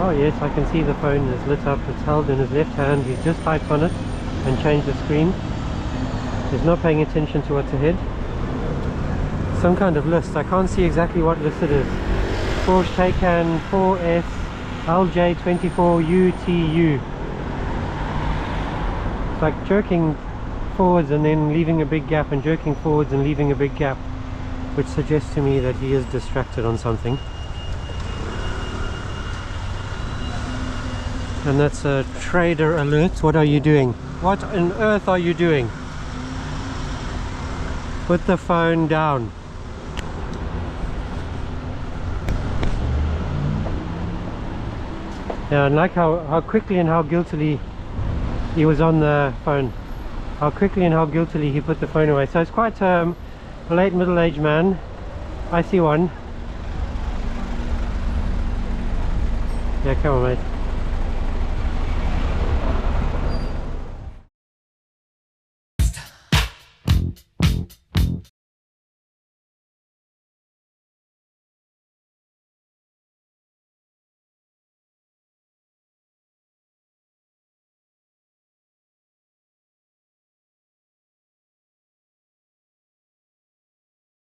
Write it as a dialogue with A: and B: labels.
A: Oh yes, I can see the phone is lit up. It's held in his left hand. He's just typed on it and changed the screen. He's not paying attention to what's ahead. Some kind of list. I can't see exactly what list it is. Porsche Taycan 4S LJ24UTU. It's like jerking forwards and then leaving a big gap, and jerking forwards and leaving a big gap, which suggests to me that he is distracted on something. And that's a trader alert. What are you doing? What on earth are you doing? Put the phone down. Yeah, and like how quickly and how guiltily he was on the phone. How quickly and how guiltily he put the phone away. So it's quite a late middle-aged man. I see one. Yeah, come on mate.